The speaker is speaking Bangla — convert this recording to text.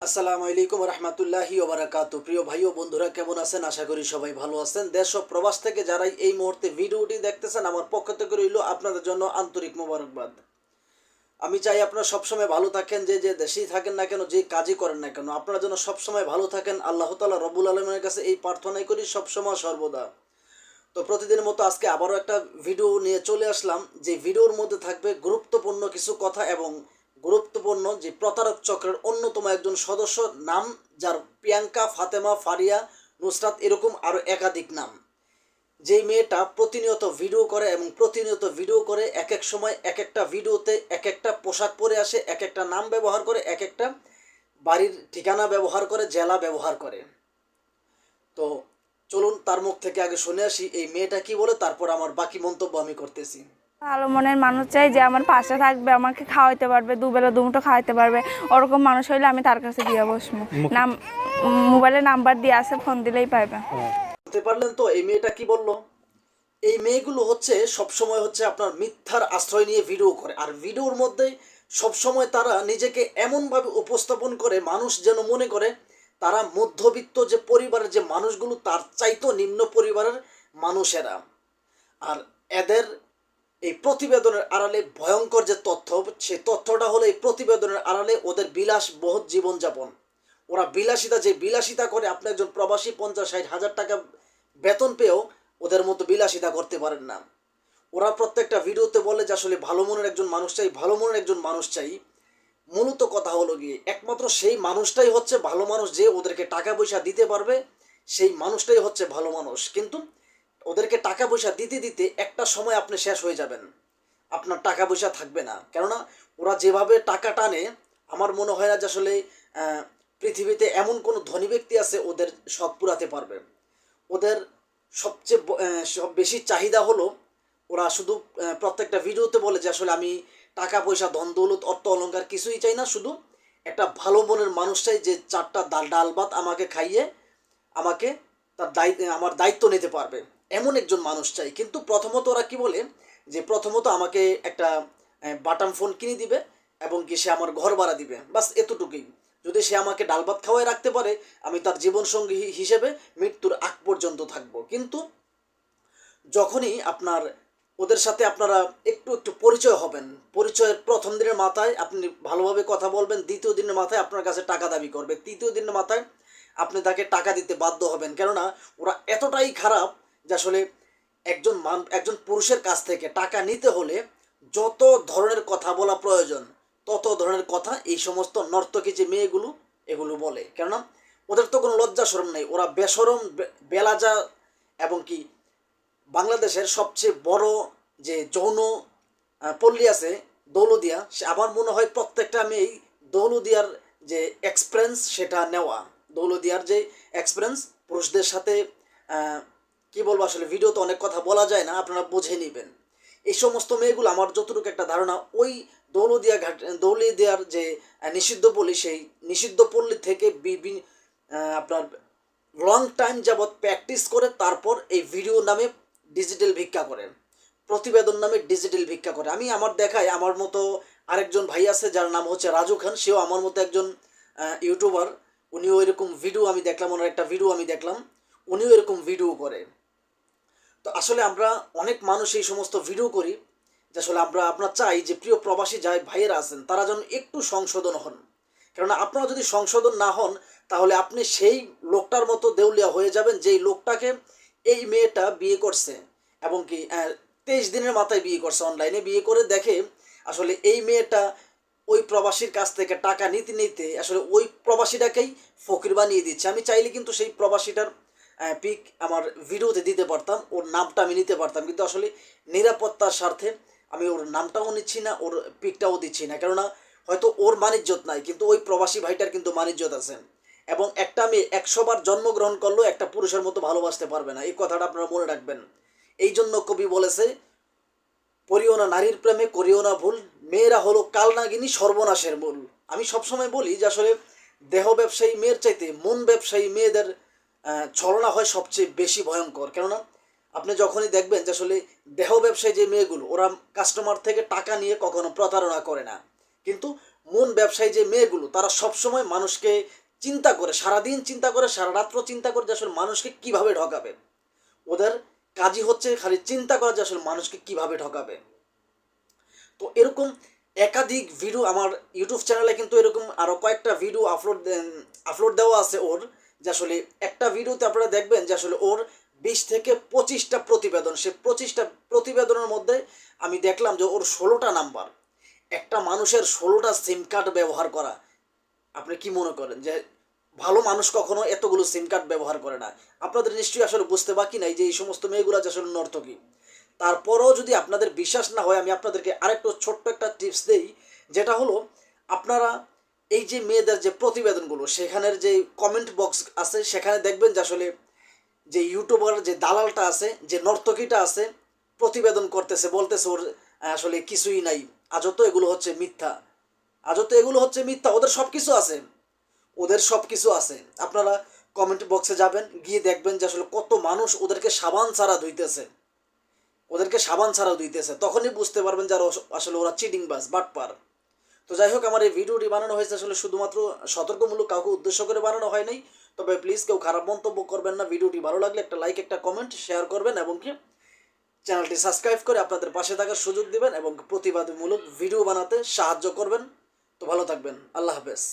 আসসালামু আলাইকুম রহমতুল্লাহি ওবারাকাতু। প্রিয় ভাই ও বন্ধুরা, কেমন আছেন? আশা করি সবাই ভালো আছেন। দেশ ও প্রবাস থেকে যারাই এই মুহূর্তে ভিডিওটি দেখতেছেন, আমার পক্ষ থেকে রইল আপনাদের জন্য আন্তরিক মোবারকবাদ। আমি চাই আপনারা সবসময় ভালো থাকেন, যে যে দেশেই থাকেন না কেন, যে কাজই করেন না কেন, আপনারা যেন সবসময় ভালো থাকেন। আল্লাহ তাআলা রব্বুল আলমিনের কাছে এই প্রার্থনাই করি সবসময় সর্বদা। তো প্রতিদিনের মতো আজকে আবারও একটা ভিডিও নিয়ে চলে আসলাম, যে ভিডিওর মধ্যে থাকবে গুরুত্বপূর্ণ কিছু কথা এবং গুরুত্বপূর্ণ যে প্রতারক চক্রের অন্যতম একজন সদস্য নাম, যার প্রিয়াঙ্কা, ফাতেমা, ফারিয়া, নুসরাত, এরকম আরও একাধিক নাম। যেই মেয়েটা প্রতিনিয়ত ভিডিও করে এবং প্রতিনিয়ত ভিডিও করে, এক এক সময় এক একটা ভিডিওতে এক একটা পোশাক পরে আসে, এক একটা নাম ব্যবহার করে, এক একটা বাড়ির ঠিকানা ব্যবহার করে, জেলা ব্যবহার করে। তো চলুন তার মুখ থেকে আগে শুনে আসি এই মেয়েটা কি বলে, তারপর আমার বাকি মন্তব্য আমি করতেছি। ভালো মনের মানুষ চাই, যে আমার পাশে থাকবে, আমাকে খাওয়াইতে পারবে, দুবেলা দুমুঠো খাওয়াইতে পারবে। ওরকম মানুষ হইলে আমি তার কাছে দিয়ে বসবো। নাম মোবাইলে নাম্বার দিয়ে আছে, ফোন দিলেই পাইবে। বুঝতে পারলেন তো এই মেয়েটা কি বললো? এই মেয়েগুলো হচ্ছে সবসময় হচ্ছে আপনার মিথ্যার আশ্রয় নিয়ে ভিডিও করে, আর ভিডিওর মধ্যে সবসময় তারা নিজেকে এমনভাবে উপস্থাপন করে, মানুষ যেন মনে করে তারা মধ্যবিত্ত যে পরিবারের যে মানুষগুলো, তার চাইতেও নিম্ন পরিবারের মানুষেরা। আর এদের এই প্রতিবেদনের আড়ালে ভয়ঙ্কর যে তথ্য, সেই তথ্যটা হলো এই প্রতিবেদনের আড়ালে ওদের বিলাসবহুল জীবনযাপন। ওরা যে বিলাসিতা করে, আপনি একজন প্রবাসী 50-60 হাজার টাকা বেতন পেয়েও ওদের মতো বিলাসিতা করতে পারেন না। ওরা প্রত্যেকটা ভিডিওতে বলে যে আসলে ভালো মনের একজন মানুষ চাই, ভালো মনের একজন মানুষ চাই। মূলত কথা হলো গিয়ে একমাত্র সেই মানুষটাই হচ্ছে ভালো মানুষ, যে ওদেরকে টাকা পয়সা দিতে পারবে, সেই মানুষটাই হচ্ছে ভালো মানুষ। কিন্তু ওদেরকে টাকা পয়সা দিতে দিতে একটা সময় আপনি শেষ হয়ে যাবেন, আপনার টাকা পয়সা থাকবে না। কেননা ওরা যেভাবে টাকা টানে, আমার মনে হয় না যে আসলে পৃথিবীতে এমন কোনো ধনী ব্যক্তি আছে ওদের শখ পুরাতে পারবে। ওদের সবচেয়ে সব বেশি চাহিদা হলো, ওরা শুধু প্রত্যেকটা ভিডিওতে বলে যে আসলে আমি টাকা পয়সা, ধন দৌলত, অর্থ অলংকার কিছুই চাই না, শুধু একটা ভালো মনের মানুষ চাই, যে চারটা ডাল ভাত আমাকে খাইয়ে আমাকে আমার দায়িত্ব নিতে পারবে, এমন একজন মানুষ চাই। কিন্তু প্রথমত ওরা কি বলে, যে প্রথমত আমাকে একটা বাটাম ফোন কিনে দিবে এবং কি সে আমার ঘর ভাড়া দিবে, বাস এতটুকুই। যদি সে আমাকে ডাল ভাত খাওয়াই রাখতে পারে, আমি তার জীবনসঙ্গী হিসেবে মৃত্যুর আগ পর্যন্ত থাকবো। কিন্তু যখনই আপনার ওদের সাথে আপনারা একটু একটু পরিচয় হবেন, পরিচয়ের প্রথম দিনের মাথায় আপনি ভালোভাবে কথা বলবেন, দ্বিতীয় দিনের মাথায় আপনার কাছে টাকা দাবি করবে, তৃতীয় দিনের মাথায় আপনি তাকে টাকা দিতে বাধ্য হবেন। কেননা ওরা এতটাই খারাপ যে আসলে একজন পুরুষের কাছ থেকে টাকা নিতে হলে যত ধরনের কথা বলা প্রয়োজন, তত ধরনের কথা এই সমস্ত নর্তকী যে মেয়েগুলো এগুলো বলে। কেননা ওদের তো কোনো লজ্জা শরম নেই, ওরা বেশরম, বেলাজা, এবং কি বাংলাদেশের সবচেয়ে বড় যে যৌন পল্লী আছে দৌলদিয়া, সে আমার মনে হয় প্রত্যেকটা মেয়েই দৌলদিয়ার যে এক্সপিরিয়েন্স সেটা নেওয়া। দৌলদিয়ার যে এক্সপিরিয়েন্স পুরুষদের সাথে, কি বলবো আসলে ভিডিওতে অনেক কথা বলা যায় না, আপনারা বুঝে নেবেন। এই সমস্ত মেয়েগুলো আমার যতটুকু একটা ধারণা, ওই দৌলদিয়ার যে নিষিদ্ধ পল্লী, সেই নিষিদ্ধ পল্লী থেকে আপনার লং টাইম যাবৎ প্র্যাকটিস করে তারপর এই ভিডিও নামে ডিজিটাল ভিক্ষা করেন, প্রতিবেদন নামে ডিজিটাল ভিক্ষা করে। আমি আমার দেখায় আমার মতো আরেকজন ভাই আছে যার নাম হচ্ছে রাজু খান, সেও আমার মতো একজন ইউটিউবার। উনিও এরকম ভিডিও আমি দেখলাম, ওনার একটা ভিডিও আমি দেখলাম, উনিও এরকম ভিডিও করে। তো আসলে আমরা অনেক মানুষ এই সমস্ত ভিডিও করি, যে আসলে আপনার চাই যে প্রিয় প্রবাসী যাই ভাইয়েরা আছেন তারা যেন একটু সংশোধন হন। কেননা আপনারা যদি সংশোধন না হন, তাহলে আপনি সেই লোকটার মতো দেউলিয়া হয়ে যাবেন, যেই লোকটাকে এই মেয়েটা বিয়ে করছে, এবং কি 23 দিনের মাথায় বিয়ে করছে, অনলাইনে বিয়ে করে দেখে আসলে এই মেয়েটা ওই প্রবাসীর কাছ থেকে টাকা নিতে নিতে আসলে ওই প্রবাসীটাকেই ফকির বানিয়ে দিচ্ছে। আমি চাইলে কিন্তু সেই প্রবাসীটার পিক আমার ভিডিওতে দিতে পারতাম, ওর নামটা আমি নিতে পারতাম, কিন্তু আসলে নিরাপত্তার স্বার্থে আমি ওর নামটাও নিচ্ছি না, ওর পিকটাও দিচ্ছি না। কেননা হয়তো ওর মানিজ্যত নাই, কিন্তু ওই প্রবাসী ভাইটার কিন্তু মানিজ্যত আছে। এবং একটা মেয়ে 100 বার জন্মগ্রহণ করলেও একটা পুরুষের মতো ভালোবাসতে পারবে না, এই কথাটা আপনারা মনে রাখবেন। এই জন্য কবি বলেছে, পড়িও না নারীর প্রেমে, করিও না ভুল, মেয়েরা হলো কালনাগিনী, সর্বনাশের মূল। আমি সবসময় বলি যে আসলে দেহ ব্যবসায়ী মেয়ের চাইতে মন ব্যবসায়ী মেয়েদের ছলনা হয় সবচেয়ে বেশি ভয়ঙ্কর। কেননা আপনি যখনই দেখবেন যে আসলে দেহ ব্যবসায়ী যে মেয়েগুলো, ওরা কাস্টমার থেকে টাকা নিয়ে কখনো প্রতারণা করে না, কিন্তু মন ব্যবসায়ী যে মেয়েগুলো তারা সবসময় মানুষকে চিন্তা করে, সারাদিন চিন্তা করে, সারা রাত্র চিন্তা করে যে আসলে মানুষকে কীভাবে ঠকাবে। ওদের কাজই হচ্ছে খালি চিন্তা করা যে আসলে মানুষকে কীভাবে ঠকাবে। তো এরকম একাধিক ভিডিও আমার ইউটিউব চ্যানেলে কিন্তু এরকম আরও কয়েকটা ভিডিও আপলোড দেওয়া আছে ওর, যে আসলে একটা ভিডিওতে আপনারা দেখবেন যে আসলে ওর 20 থেকে 25টা প্রতিবেদন। সে 25টা প্রতিবেদনের মধ্যে আমি দেখলাম যে ওর 16টা নাম্বার। একটা মানুষের 16টা সিম কার্ড ব্যবহার করা, আপনি কি মনে করেন যে ভালো মানুষ কখনো এতগুলো সিম কার্ড ব্যবহার করে না? আপনাদের নিশ্চয়ই আসলে বুঝতে বাকি নাই যে এই সমস্ত মেয়েগুলো যে আসলে নর্তকী। তারপরেও যদি আপনাদের বিশ্বাস না হয়, আমি আপনাদেরকে আরেকটু ছোট্ট একটা টিপস দেই, যেটা হলো আপনারা এই যে মেয়েদের যে প্রতিবেদনগুলো, সেখানের যে কমেন্ট বক্স আছে সেখানে দেখবেন যে আসলে যে ইউটিউবার যে দালালটা আছে, যে নর্তকীটা আছে, প্রতিবেদন করতেছে, বলতেছে ওর আসলে কিছুই নাই, আজও তো এগুলো হচ্ছে মিথ্যা, আজও তো এগুলো হচ্ছে মিথ্যা, ওদের সব কিছু আছে, ওদের সব কিছু আছে। আপনারা কমেন্ট বক্সে যাবেন, গিয়ে দেখবেন যে আসলে কত মানুষ ওদেরকে সাবান ছাড়া ধুইতেছে, ওদেরকে সাবান ছাড়াও দিতেছে, তখনই বুঝতে পারবেন যে আসলে ওরা চিটিংবাজ, বাটপার। তো যাই হোক, আমার এই ভিডিওটি বানানো হয়েছে আসলে শুধুমাত্র সতর্কমূলক, কাউকে উদ্দেশ্য করে বানানো হয় নাই। তবে প্লিজ কেউ খারাপ মন্তব্য করবেন না। ভিডিওটি ভালো লাগলে একটা লাইক, একটা কমেন্ট, শেয়ার করবেন এবং কি চ্যানেলটি সাবস্ক্রাইব করে আপনাদের পাশে থাকার সুযোগ দিবেন এবং প্রতিবাদমূলক ভিডিও বানাতে সাহায্য করবেন। তো ভালো থাকবেন, আল্লাহ হাফেজ।